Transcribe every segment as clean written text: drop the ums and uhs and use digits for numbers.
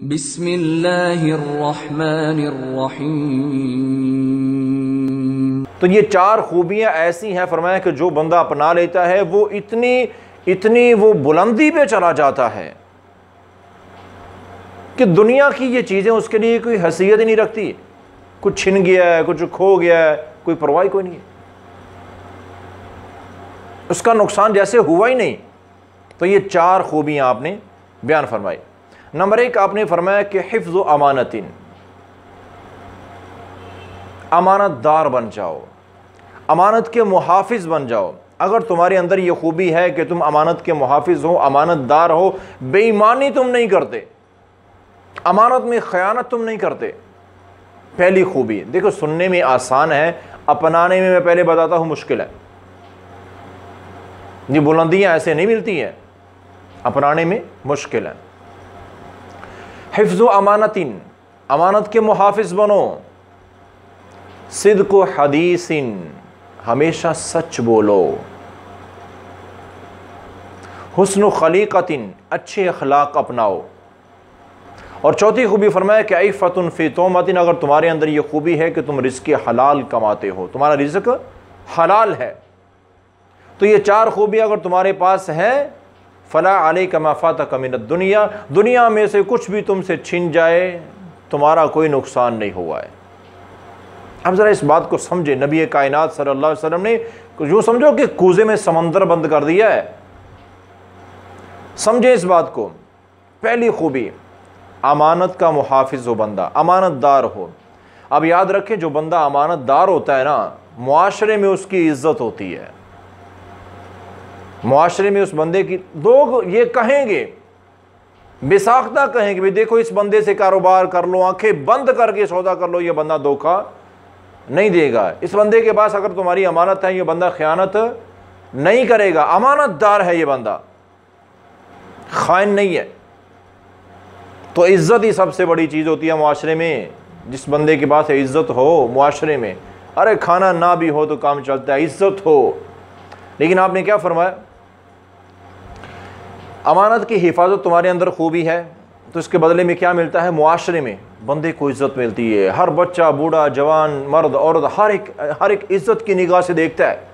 बिस्मिल्लाहिर्रहमानिर्रहीम। तो ये चार खूबियां ऐसी हैं, फरमाया कि जो बंदा अपना लेता है वो इतनी वो बुलंदी पे चला जाता है कि दुनिया की ये चीज़ें उसके लिए कोई हैसियत ही नहीं रखती। कुछ छिन गया है, कुछ खो गया है, कोई परवाह कोई नहीं है, उसका नुकसान जैसे हुआ ही नहीं। तो ये चार खूबियां आपने बयान फरमाई। नंबर एक, आपने फरमाया कि हिफ्ज़ अमानतिन, अमानतदार बन जाओ, अमानत के मुहाफिज बन जाओ। अगर तुम्हारे अंदर ये खूबी है कि तुम अमानत के मुहाफिज हो, अमानतदार हो, बेईमानी तुम नहीं करते, अमानत में खयानत तुम नहीं करते, पहली खूबी। देखो, सुनने में आसान है, अपनाने में मैं पहले बताता हूं मुश्किल है। ये बुलंदियां ऐसे नहीं मिलती हैं, अपनाने में मुश्किल है। हिफ्ज़ अमानतिन, अमानत के मुहाफिज बनो। सिद्क़ हदीसिन, हमेशा सच बोलो। हुस्न खलीक़तिन, अच्छे अखलाक अपनाओ। और चौथी खूबी फरमाया कि इफ़्फ़तुन फ़ी तौमतिन, अगर तुम्हारे अंदर ये खूबी है कि तुम रिज़्क़ हलाल कमाते हो, तुम्हारा रिज़्क़ हलाल है, तो ये चार खूबी अगर तुम्हारे पास है, फ़ला अलैका मा फ़ातक मिनद दुनिया, दुनिया में से कुछ भी तुमसे छिन जाए तुम्हारा कोई नुकसान नहीं हुआ है। अब ज़रा इस बात को समझे, नबी कायनात सल्लल्लाहु अलैहि वसल्लम ने यूँ समझो कि कूज़े में समंदर बंद कर दिया है। समझे इस बात को। पहली खूबी, अमानत का मुहाफिज हो बंदा, अमानतदार हो। अब याद रखें, जो बंदा अमानतदार होता है ना, मुआशरे में उसकी इज्जत होती है। मुआशरे में उस बंदे की लोग ये कहेंगे, बेसाख्ता कहेंगे, भाई देखो इस बंदे से कारोबार कर लो, आंखें बंद करके सौदा कर लो, ये बंदा धोखा नहीं देगा। इस बंदे के पास अगर तुम्हारी अमानत है, ये बंदा खयानत नहीं करेगा, अमानतदार है ये बंदा, खाइन नहीं है। तो इज्जत ही सबसे बड़ी चीज़ होती है मुआशरे में। जिस बंदे के पास इज्जत हो मुआशरे में, अरे खाना ना भी हो तो काम चलता है, इज्जत हो। लेकिन आपने क्या फरमाया, अमानत की हिफाजत तुम्हारे अंदर खूबी है, तो इसके बदले में क्या मिलता है, मुआशरे में बंदे को इज्जत मिलती है। हर बच्चा, बूढ़ा, जवान, मर्द, औरत, हर एक इज्जत की निगाह से देखता है।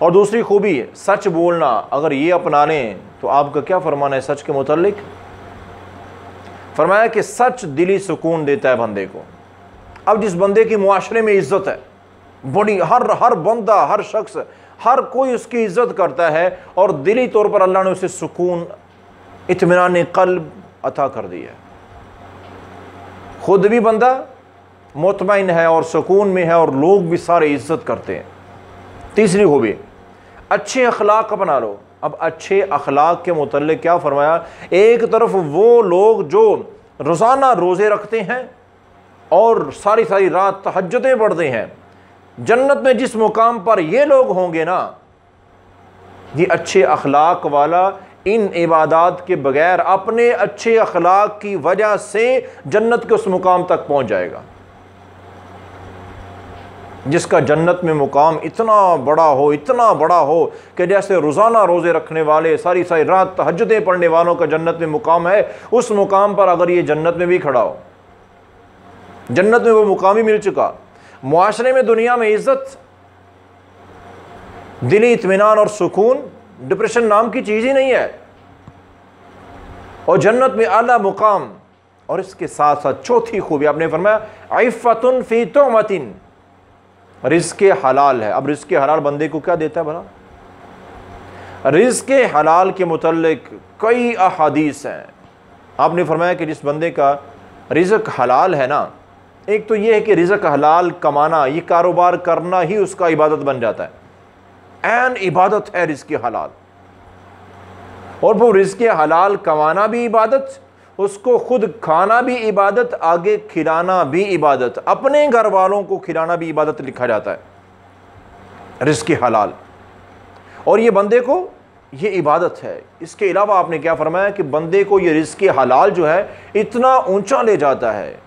और दूसरी खूबी, सच बोलना। अगर ये अपना लें तो आपका क्या फरमाना है सच के मुतालिक? फरमाया कि सच दिली सुकून देता है बंदे को। अब जिस बंदे की मुआशरे में इज्जत है बड़ी, हर बंदा, हर शख्स, हर कोई उसकी इज्जत करता है, और दिली तौर पर अल्लाह ने उसे सुकून, इत्मीनान क़ल्ब अता कर दिया है। खुद भी बंदा मुतमईन है और सुकून में है, और लोग भी सारे इज्जत करते हैं। तीसरी खूबी, अच्छे अखलाक अपना लो। अब अच्छे अखलाक के मुतल्लिक़ क्या फरमाया, एक तरफ वो लोग जो रोज़ाना रोज़े रखते हैं और सारी सारी रात तहज्जुदें पढ़ते हैं, जन्नत में जिस मुकाम पर ये लोग होंगे ना, ये अच्छे अखलाक वाला इन इबादात के बगैर अपने अच्छे अखलाक की वजह से जन्नत के उस मुकाम तक पहुंच जाएगा, जिसका जन्नत में मुकाम इतना बड़ा हो कि जैसे रोज़ाना रोज़े रखने वाले, सारी सारी रात तहज्जुदें पढ़ने वालों का जन्नत में मुकाम है, उस मुकाम पर अगर ये जन्नत में भी खड़ा हो, जन्नत में वो मुकाम ही मिल चुका। मुआशरे में, दुनिया में इज्जत, दिली इत्मीनान और सुकून, डिप्रेशन नाम की चीज़ ही नहीं है, और जन्नत में आला मुकाम। और इसके साथ साथ चौथी खूबी आपने फरमाया इफ़्फ़तुन फ़ी तौमतिन, रिज़्क़ हलाल है। अब रिज़्क़ हलाल बंदे को क्या देता है भला? रिज़्क़ हलाल के मुतल्लिक़ कई अहादीस हैं। आपने फरमाया कि जिस बंदे का रिज़्क़ हलाल है ना, एक तो ये है कि रिज़्क़ हलाल कमाना, ये कारोबार करना ही उसका इबादत बन जाता है, ऐन इबादत है रिज़्क़ हलाल। और वो रिज़्क़ हलाल कमाना भी इबादत, उसको खुद खाना भी इबादत, आगे खिलाना भी इबादत, अपने घर वालों को खिलाना भी इबादत लिखा जाता है, रिज़्क़ हलाल। और ये बंदे को ये इबादत है। इसके अलावा आपने क्या फरमाया कि बंदे को ये रिज़्क़ हलाल जो है इतना ऊंचा ले जाता है,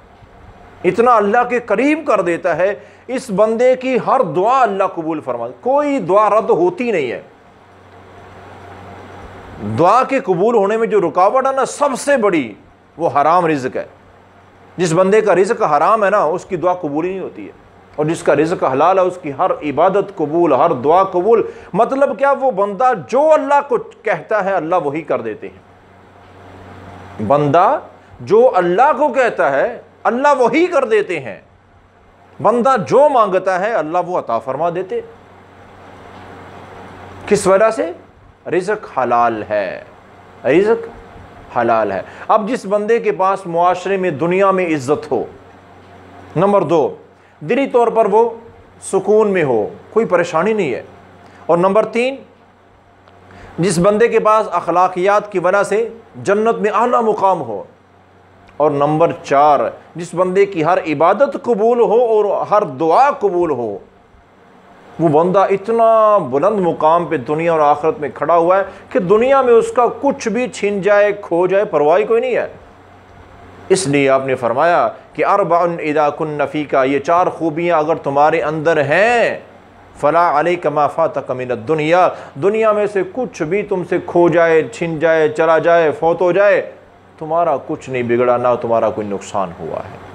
इतना अल्लाह के करीब कर देता है, इस बंदे की हर दुआ अल्लाह कबूल फरमा, कोई दुआ रद्द होती नहीं है। दुआ के कबूल होने में जो रुकावट है ना, सबसे बड़ी वो हराम रिज़्क है। जिस बंदे का रिज़्क हराम है ना, उसकी दुआ कबूल ही नहीं होती है, और जिसका रिज़्क हलाल है उसकी हर इबादत कबूल, हर दुआ कबूल। मतलब क्या, वो बंदा जो अल्लाह को कहता है अल्लाह वही कर देते हैं। बंदा जो अल्लाह को कहता है अल्लाह वही कर देते हैं। बंदा जो मांगता है अल्लाह वो अता फरमा देते। किस वजह से? रिज़्क हलाल है, रिज़्क हलाल है। अब जिस बंदे के पास मुआशरे में, दुनिया में इज्जत हो, नंबर 2 दिली तौर पर वो सुकून में हो, कोई परेशानी नहीं है, और नंबर 3 जिस बंदे के पास अखलाकियात की वजह से जन्नत में आला मुकाम हो, और नंबर 4 जिस बंदे की हर इबादत कबूल हो और हर दुआ कबूल हो, वो बंदा इतना बुलंद मुकाम पे दुनिया और आखिरत में खड़ा हुआ है कि दुनिया में उसका कुछ भी छिन जाए, खो जाए, परवाह कोई नहीं है। इसलिए आपने फरमाया कि अरबाउन इदा कुन्न फीका, ये 4 खूबियाँ अगर तुम्हारे अंदर हैं, फ़ला अलैका मा फ़ातका मिनद दुनिया, दुनिया में से कुछ भी तुमसे खो जाए, छिन जाए, चला जाए, फौत हो जाए, तुम्हारा कुछ नहीं बिगड़ा, ना तुम्हारा कोई नुकसान हुआ है।